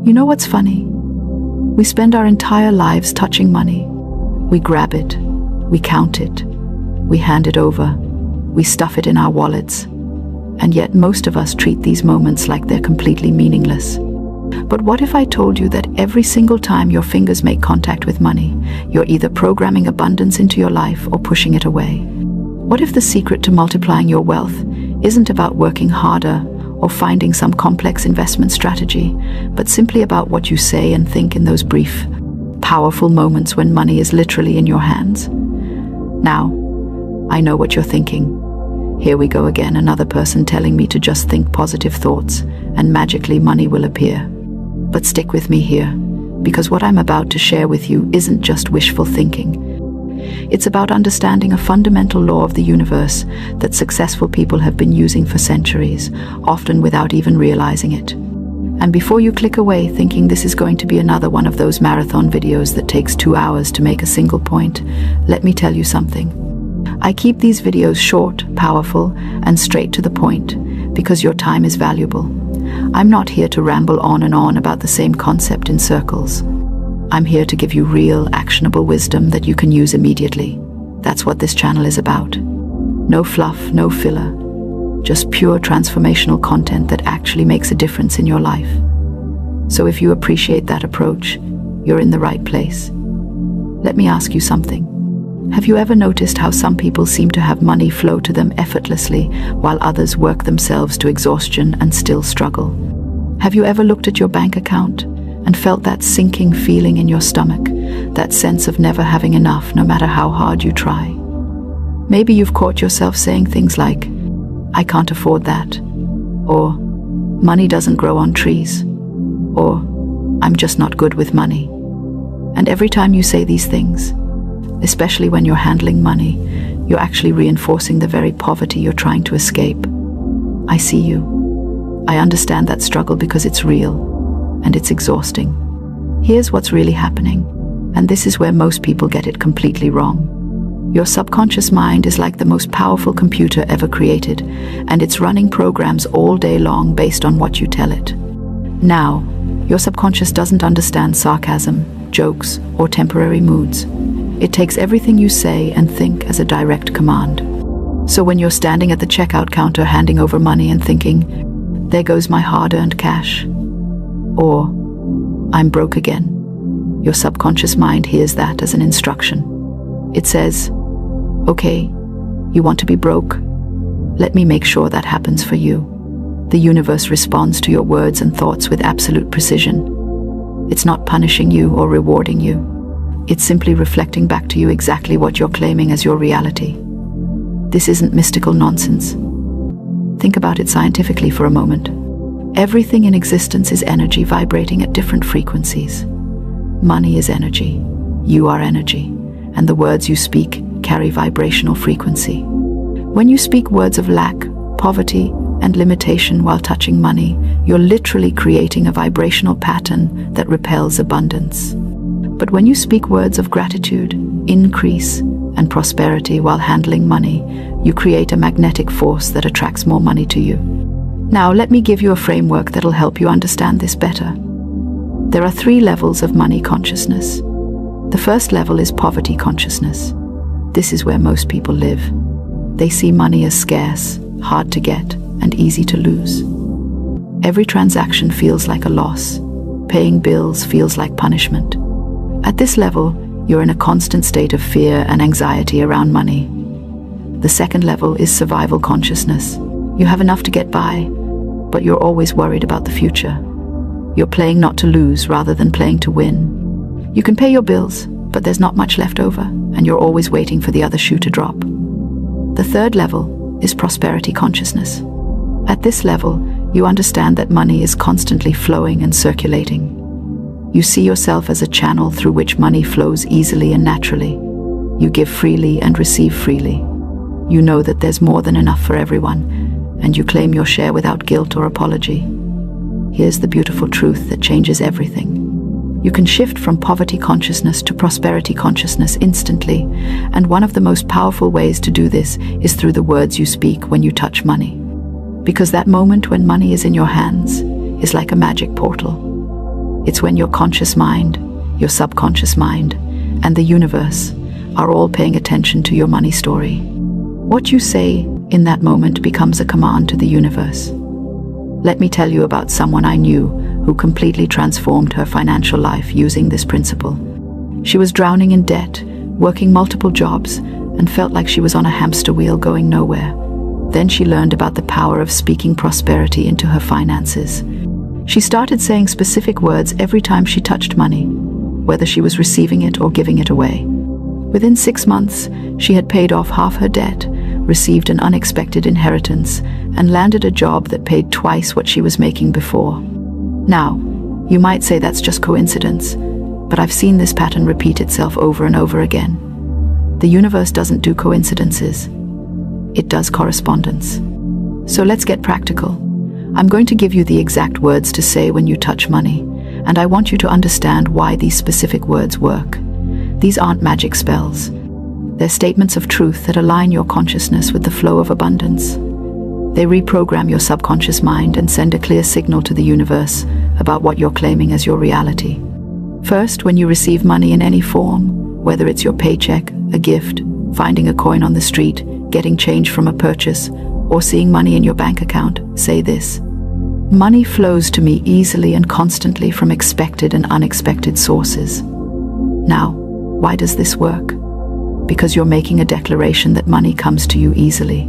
You know what's funny? We spend our entire lives touching money. We grab it, we count it, we hand it over, we stuff it in our wallets. And yet most of us treat these moments like they're completely meaningless. But what if I told you that every single time your fingers make contact with money, you're either programming abundance into your life or pushing it away? What if the secret to multiplying your wealth isn't about working harder or finding some complex investment strategy, but simply about what you say and think in those brief, powerful moments when money is literally in your hands? Now, I know what you're thinking. Here we go again, another person telling me to just think positive thoughts and magically money will appear. But stick with me here, because what I'm about to share with you isn't just wishful thinking. It's about understanding a fundamental law of the universe that successful people have been using for centuries, often without even realizing it. And before you click away thinking this is going to be another one of those marathon videos that takes 2 hours to make a single point, let me tell you something. I keep these videos short, powerful, and straight to the point because your time is valuable. I'm not here to ramble on and on about the same concept in circles. I'm here to give you real, actionable wisdom that you can use immediately. That's what this channel is about. No fluff, no filler. Just pure transformational content that actually makes a difference in your life. So if you appreciate that approach, you're in the right place. Let me ask you something. Have you ever noticed how some people seem to have money flow to them effortlessly, while others work themselves to exhaustion and still struggle? Have you ever looked at your bank account and felt that sinking feeling in your stomach, that sense of never having enough no matter how hard you try? Maybe you've caught yourself saying things like, "I can't afford that," or "Money doesn't grow on trees," or "I'm just not good with money." And every time you say these things, especially when you're handling money, you're actually reinforcing the very poverty you're trying to escape. I see you. I understand that struggle because it's real, and it's exhausting. Here's what's really happening, and this is where most people get it completely wrong. Your subconscious mind is like the most powerful computer ever created, and it's running programs all day long based on what you tell it. Now, your subconscious doesn't understand sarcasm, jokes, or temporary moods. It takes everything you say and think as a direct command. So when you're standing at the checkout counter handing over money and thinking, "There goes my hard-earned cash," or "I'm broke again," your subconscious mind hears that as an instruction. It says, "Okay, you want to be broke? Let me make sure that happens for you." The universe responds to your words and thoughts with absolute precision. It's not punishing you or rewarding you. It's simply reflecting back to you exactly what you're claiming as your reality. This isn't mystical nonsense. Think about it scientifically for a moment. Everything in existence is energy vibrating at different frequencies. Money is energy. You are energy. And the words you speak carry vibrational frequency. When you speak words of lack, poverty, and limitation while touching money, you're literally creating a vibrational pattern that repels abundance. But when you speak words of gratitude, increase, and prosperity while handling money, you create a magnetic force that attracts more money to you. Now, let me give you a framework that'll help you understand this better. There are 3 levels of money consciousness. The first level is poverty consciousness. This is where most people live. They see money as scarce, hard to get, and easy to lose. Every transaction feels like a loss. Paying bills feels like punishment. At this level, you're in a constant state of fear and anxiety around money. The second level is survival consciousness. You have enough to get by, but you're always worried about the future. You're playing not to lose rather than playing to win. You can pay your bills, but there's not much left over, and you're always waiting for the other shoe to drop. The third level is prosperity consciousness. At this level, you understand that money is constantly flowing and circulating. You see yourself as a channel through which money flows easily and naturally. You give freely and receive freely. You know that there's more than enough for everyone, and you claim your share without guilt or apology. Here's the beautiful truth that changes everything. You can shift from poverty consciousness to prosperity consciousness instantly, and one of the most powerful ways to do this is through the words you speak when you touch money. Because that moment when money is in your hands is like a magic portal. It's when your conscious mind, your subconscious mind, and the universe are all paying attention to your money story. What you say in that moment becomes a command to the universe. Let me tell you about someone I knew who completely transformed her financial life using this principle. She was drowning in debt, working multiple jobs, and felt like she was on a hamster wheel going nowhere. Then she learned about the power of speaking prosperity into her finances. She started saying specific words every time she touched money, whether she was receiving it or giving it away. Within 6 months, she had paid off half her debt, received an unexpected inheritance, and landed a job that paid twice what she was making before. Now, you might say that's just coincidence, but I've seen this pattern repeat itself over and over again. The universe doesn't do coincidences. It does correspondence. So let's get practical. I'm going to give you the exact words to say when you touch money, and I want you to understand why these specific words work. These aren't magic spells. They're statements of truth that align your consciousness with the flow of abundance. They reprogram your subconscious mind and send a clear signal to the universe about what you're claiming as your reality. First, when you receive money in any form, whether it's your paycheck, a gift, finding a coin on the street, getting change from a purchase, or seeing money in your bank account, say this: money flows to me easily and constantly from expected and unexpected sources. Now, why does this work? Because you're making a declaration that money comes to you easily.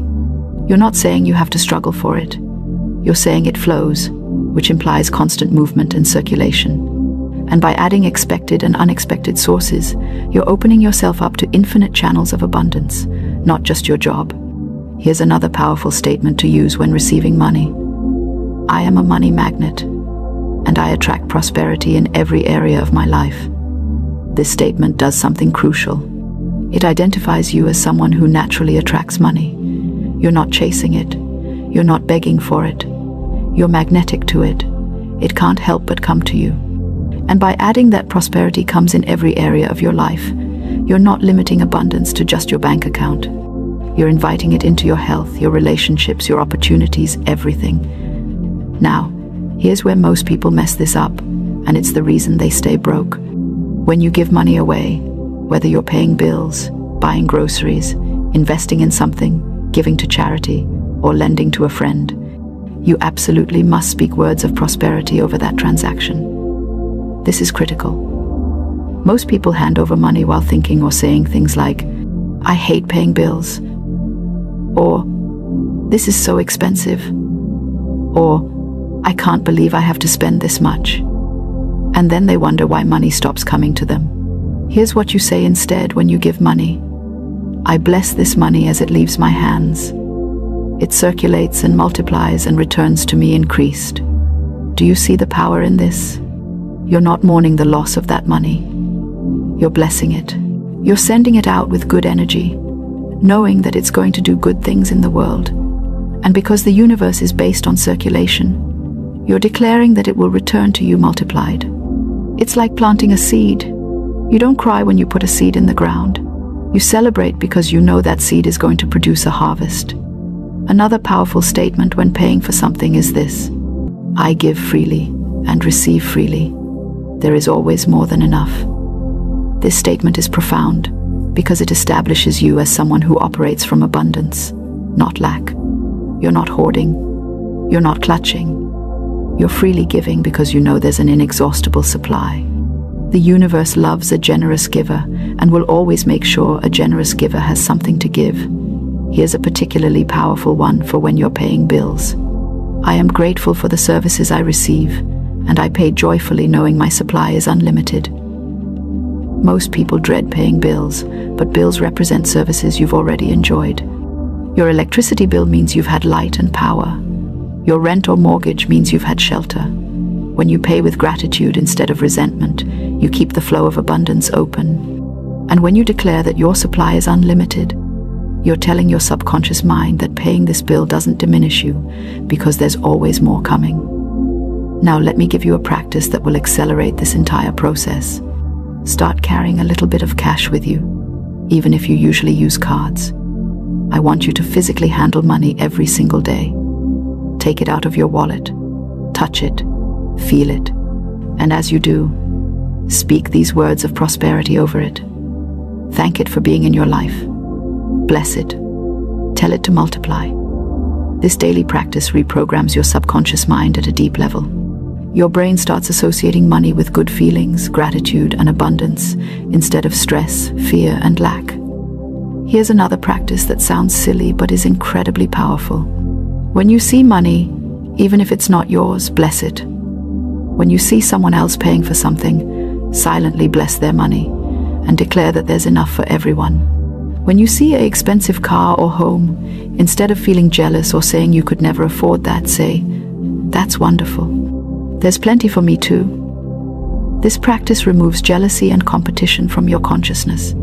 You're not saying you have to struggle for it. You're saying it flows, which implies constant movement and circulation. And by adding expected and unexpected sources, you're opening yourself up to infinite channels of abundance, not just your job. Here's another powerful statement to use when receiving money. I am a money magnet, and I attract prosperity in every area of my life. This statement does something crucial. It identifies you as someone who naturally attracts money. You're not chasing it. You're not begging for it. You're magnetic to it. It can't help but come to you. And by adding that prosperity comes in every area of your life, you're not limiting abundance to just your bank account. You're inviting it into your health, your relationships, your opportunities, everything. Now, here's where most people mess this up, and it's the reason they stay broke. When you give money away, whether you're paying bills, buying groceries, investing in something, giving to charity, or lending to a friend, you absolutely must speak words of prosperity over that transaction. This is critical. Most people hand over money while thinking or saying things like, I hate paying bills, or this is so expensive, or I can't believe I have to spend this much. And then they wonder why money stops coming to them. Here's what you say instead when you give money. I bless this money as it leaves my hands. It circulates and multiplies and returns to me increased. Do you see the power in this? You're not mourning the loss of that money. You're blessing it. You're sending it out with good energy, knowing that it's going to do good things in the world. And because the universe is based on circulation, you're declaring that it will return to you multiplied. It's like planting a seed. You don't cry when you put a seed in the ground. You celebrate because you know that seed is going to produce a harvest. Another powerful statement when paying for something is this: I give freely and receive freely. There is always more than enough. This statement is profound because it establishes you as someone who operates from abundance, not lack. You're not hoarding. You're not clutching. You're freely giving because you know there's an inexhaustible supply. The universe loves a generous giver and will always make sure a generous giver has something to give. Here's a particularly powerful one for when you're paying bills. I am grateful for the services I receive, and I pay joyfully knowing my supply is unlimited. Most people dread paying bills, but bills represent services you've already enjoyed. Your electricity bill means you've had light and power. Your rent or mortgage means you've had shelter. When you pay with gratitude instead of resentment, you keep the flow of abundance open. And when you declare that your supply is unlimited, you're telling your subconscious mind that paying this bill doesn't diminish you, because there's always more coming. Now let me give you a practice that will accelerate this entire process. Start carrying a little bit of cash with you, even if you usually use cards. I want you to physically handle money every single day. Take it out of your wallet. Touch it. Feel it. And as you do, speak these words of prosperity over it. Thank it for being in your life. Bless it. Tell it to multiply. This daily practice reprograms your subconscious mind at a deep level. Your brain starts associating money with good feelings, gratitude, and abundance, instead of stress, fear, and lack. Here's another practice that sounds silly but is incredibly powerful. When you see money, even if it's not yours, bless it. When you see someone else paying for something, silently bless their money and declare that there's enough for everyone. When you see an expensive car or home, instead of feeling jealous or saying you could never afford that, say, "That's wonderful. There's plenty for me too." This practice removes jealousy and competition from your consciousness.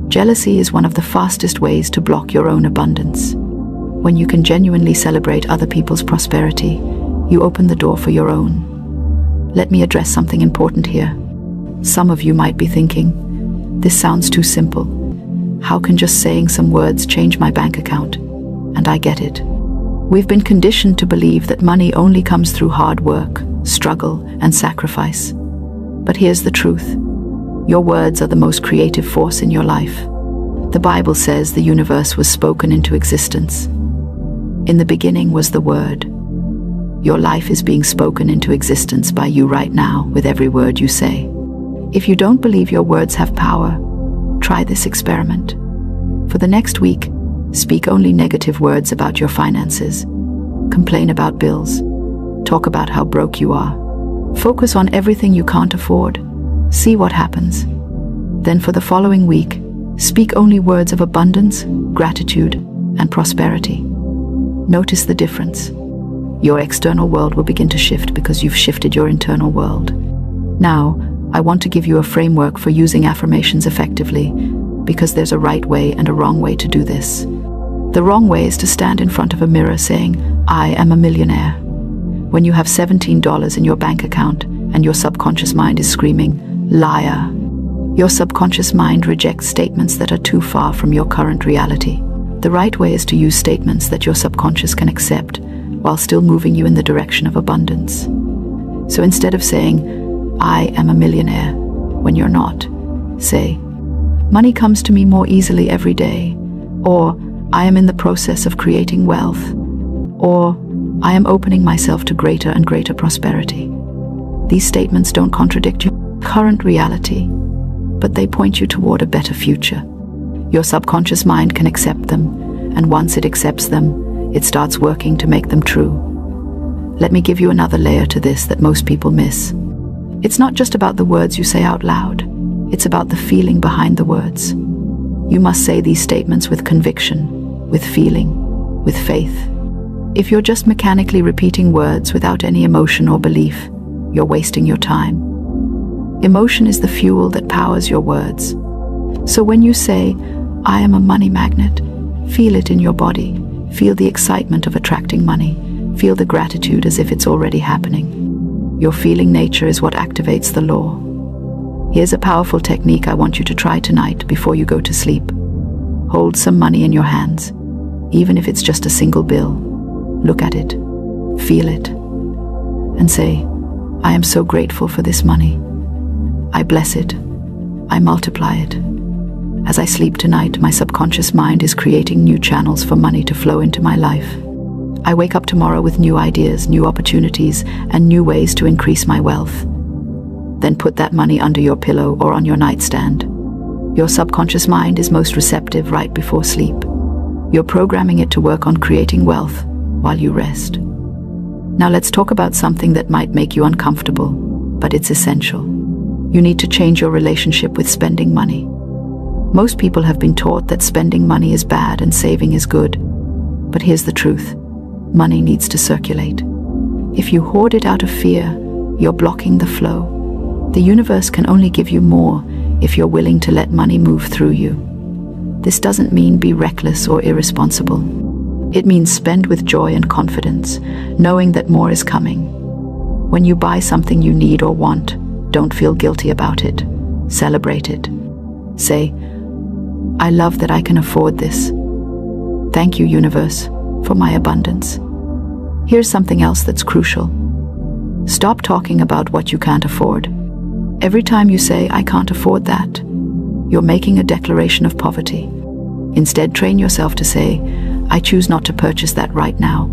Jealousy is one of the fastest ways to block your own abundance. When you can genuinely celebrate other people's prosperity, you open the door for your own. Let me address something important here. Some of you might be thinking, this sounds too simple. How can just saying some words change my bank account? And I get it. We've been conditioned to believe that money only comes through hard work, struggle, and sacrifice. But here's the truth. Your words are the most creative force in your life. The Bible says the universe was spoken into existence. In the beginning was the Word. Your life is being spoken into existence by you right now with every word you say. If you don't believe your words have power, try this experiment. For the next week, speak only negative words about your finances. Complain about bills. Talk about how broke you are. Focus on everything you can't afford. See what happens. Then for the following week, speak only words of abundance, gratitude, and prosperity. Notice the difference. Your external world will begin to shift because you've shifted your internal world. Now, I want to give you a framework for using affirmations effectively, because there's a right way and a wrong way to do this. The wrong way is to stand in front of a mirror saying, "I am a millionaire," when you have $17 in your bank account and your subconscious mind is screaming, "Liar." Your subconscious mind rejects statements that are too far from your current reality. The right way is to use statements that your subconscious can accept while still moving you in the direction of abundance. So instead of saying, "I am a millionaire," when you're not, say, "Money comes to me more easily every day," or "I am in the process of creating wealth," or "I am opening myself to greater and greater prosperity." These statements don't contradict your current reality, but they point you toward a better future. Your subconscious mind can accept them, and once it accepts them, it starts working to make them true. Let me give you another layer to this that most people miss. It's not just about the words you say out loud. It's about the feeling behind the words. You must say these statements with conviction, with feeling, with faith. If you're just mechanically repeating words without any emotion or belief, you're wasting your time. Emotion is the fuel that powers your words. So when you say, "I am a money magnet," feel it in your body. Feel the excitement of attracting money. Feel the gratitude as if it's already happening. Your feeling nature is what activates the law. Here's a powerful technique I want you to try tonight before you go to sleep. Hold some money in your hands, even if it's just a single bill. Look at it, feel it, and say, "I am so grateful for this money. I bless it. I multiply it." As I sleep tonight, my subconscious mind is creating new channels for money to flow into my life. I wake up tomorrow with new ideas, new opportunities, and new ways to increase my wealth. Then put that money under your pillow or on your nightstand. Your subconscious mind is most receptive right before sleep. You're programming it to work on creating wealth while you rest. Now let's talk about something that might make you uncomfortable, but it's essential. You need to change your relationship with spending money. Most people have been taught that spending money is bad and saving is good. But here's the truth. Money needs to circulate. If you hoard it out of fear, you're blocking the flow. The universe can only give you more if you're willing to let money move through you. This doesn't mean be reckless or irresponsible. It means spend with joy and confidence, knowing that more is coming. When you buy something you need or want, don't feel guilty about it. Celebrate it. Say, "I love that I can afford this. Thank you, universe, for my abundance." Here's something else that's crucial. Stop talking about what you can't afford. Every time you say, "I can't afford that," you're making a declaration of poverty. Instead, train yourself to say, "I choose not to purchase that right now,"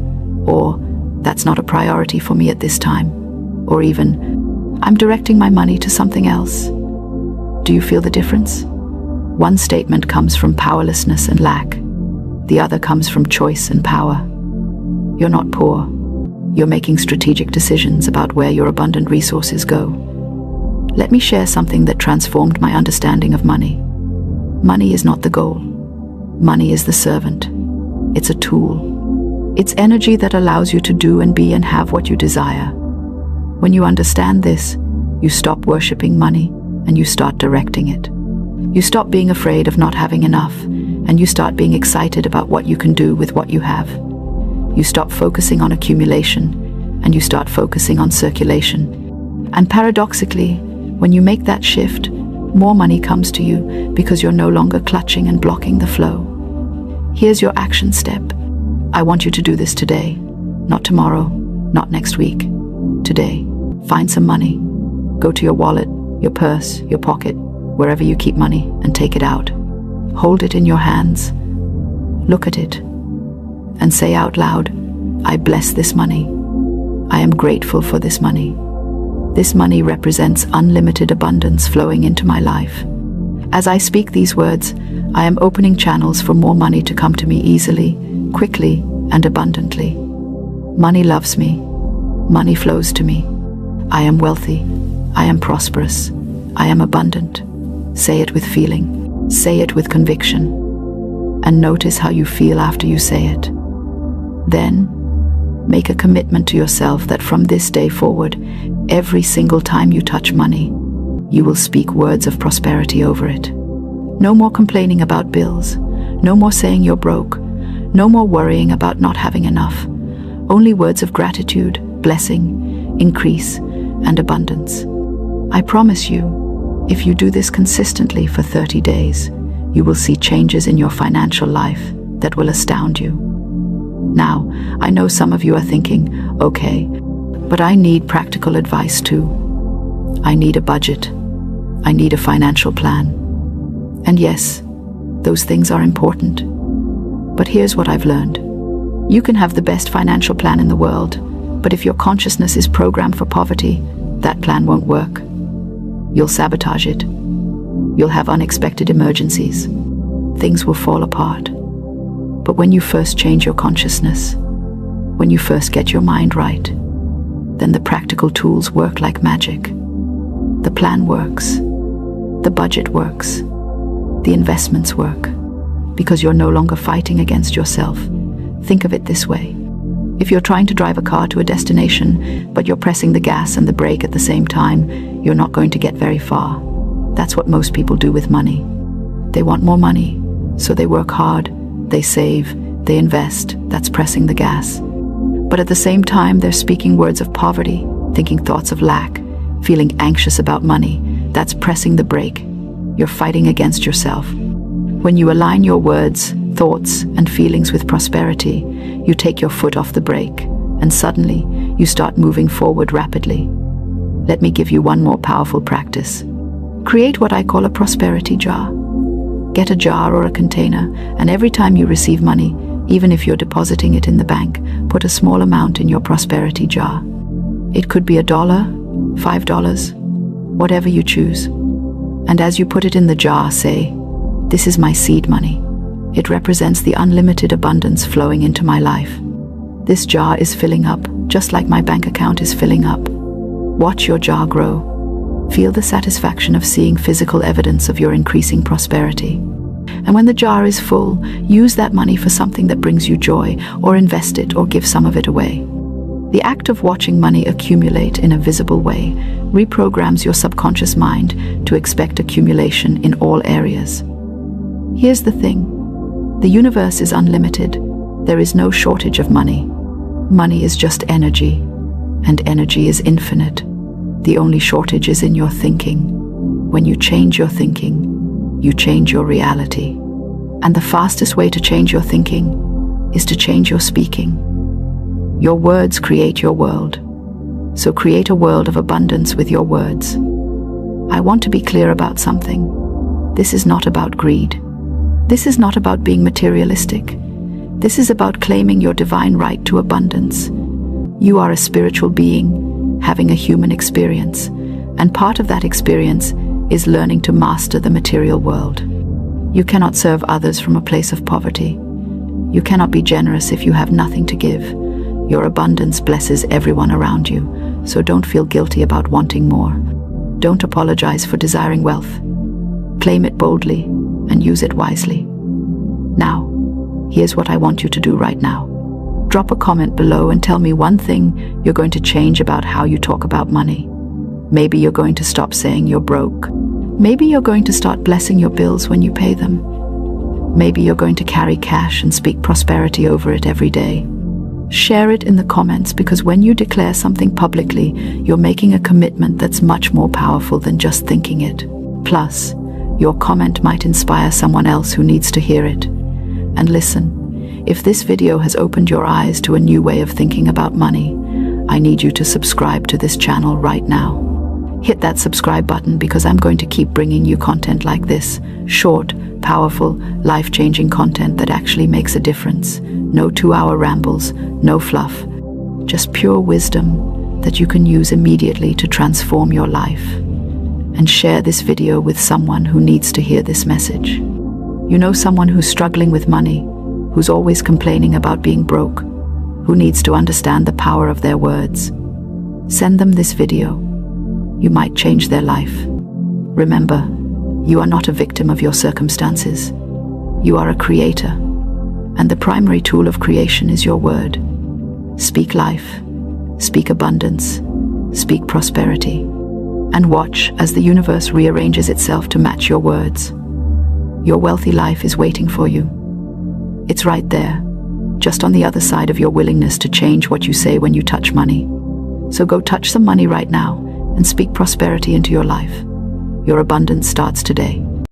or "That's not a priority for me at this time," or even, "I'm directing my money to something else." Do you feel the difference? One statement comes from powerlessness and lack. The other comes from choice and power. You're not poor. You're making strategic decisions about where your abundant resources go. Let me share something that transformed my understanding of money. Money is not the goal. Money is the servant. It's a tool. It's energy that allows you to do and be and have what you desire. When you understand this, you stop worshipping money and you start directing it. You stop being afraid of not having enough, and you start being excited about what you can do with what you have. You stop focusing on accumulation and you start focusing on circulation. And paradoxically, when you make that shift, more money comes to you because you're no longer clutching and blocking the flow. Here's your action step. I want you to do this today, not tomorrow, not next week. Today, find some money. Go to your wallet, your purse, your pocket, wherever you keep money, and take it out. Hold it in your hands. Look at it and say out loud, "I bless this money. I am grateful for this money. This money represents unlimited abundance flowing into my life." As I speak these words, I am opening channels for more money to come to me easily, quickly, and abundantly. Money loves me. Money flows to me. I am wealthy. I am prosperous. I am abundant. Say it with feeling. Say it with conviction. And notice how you feel after you say it. Then, make a commitment to yourself that from this day forward, every single time you touch money, you will speak words of prosperity over it. No more complaining about bills. No more saying you're broke. No more worrying about not having enough. Only words of gratitude, blessing, increase, and abundance. I promise you, if you do this consistently for 30 days, you will see changes in your financial life that will astound you. Now, I know some of you are thinking, okay, but I need practical advice too. I need a budget. I need a financial plan. And yes, those things are important. But here's what I've learned. You can have the best financial plan in the world, but if your consciousness is programmed for poverty, that plan won't work. You'll sabotage it. You'll have unexpected emergencies. Things will fall apart. But when you first change your consciousness, when you first get your mind right, then the practical tools work like magic. The plan works. The budget works. The investments work. Because you're no longer fighting against yourself. Think of it this way. If you're trying to drive a car to a destination, but you're pressing the gas and the brake at the same time, you're not going to get very far. That's what most people do with money. They want more money, so they work hard, they save, they invest. That's pressing the gas. But at the same time, they're speaking words of poverty, thinking thoughts of lack, feeling anxious about money. That's pressing the brake. You're fighting against yourself. When you align your words, thoughts, and feelings with prosperity, you take your foot off the brake, and suddenly you start moving forward rapidly. Let me give you one more powerful practice. Create what I call a prosperity jar. Get a jar or a container, and every time you receive money, even if you're depositing it in the bank, put a small amount in your prosperity jar. It could be $1, $5, whatever you choose. And as you put it in the jar, say, "This is my seed money. It represents the unlimited abundance flowing into my life. This jar is filling up, just like my bank account is filling up." Watch your jar grow. Feel the satisfaction of seeing physical evidence of your increasing prosperity. And when the jar is full, use that money for something that brings you joy, or invest it, or give some of it away. The act of watching money accumulate in a visible way reprograms your subconscious mind to expect accumulation in all areas. Here's the thing. The universe is unlimited. There is no shortage of money. Money is just energy, and energy is infinite. The only shortage is in your thinking. When you change your thinking, you change your reality. And the fastest way to change your thinking is to change your speaking. Your words create your world. So create a world of abundance with your words. I want to be clear about something. This is not about greed. This is not about being materialistic. This is about claiming your divine right to abundance. You are a spiritual being, having a human experience, and part of that experience is learning to master the material world. You cannot serve others from a place of poverty. You cannot be generous if you have nothing to give. Your abundance blesses everyone around you, so don't feel guilty about wanting more. Don't apologize for desiring wealth. Claim it boldly and use it wisely. Now, here's what I want you to do right now. Drop a comment below and tell me one thing you're going to change about how you talk about money. Maybe you're going to stop saying you're broke. Maybe you're going to start blessing your bills when you pay them. Maybe you're going to carry cash and speak prosperity over it every day. Share it in the comments, because when you declare something publicly, you're making a commitment that's much more powerful than just thinking it. Plus, your comment might inspire someone else who needs to hear it. And listen, if this video has opened your eyes to a new way of thinking about money, I need you to subscribe to this channel right now. Hit that subscribe button, because I'm going to keep bringing you content like this. Short, powerful, life-changing content that actually makes a difference. No 2-hour rambles, no fluff. Just pure wisdom that you can use immediately to transform your life. And share this video with someone who needs to hear this message. You know someone who's struggling with money, who's always complaining about being broke, who needs to understand the power of their words. Send them this video. You might change their life. Remember, you are not a victim of your circumstances. You are a creator, and the primary tool of creation is your word. Speak life, speak abundance, speak prosperity, and watch as the universe rearranges itself to match your words. Your wealthy life is waiting for you. It's right there, just on the other side of your willingness to change what you say when you touch money. So go touch some money right now and speak prosperity into your life. Your abundance starts today.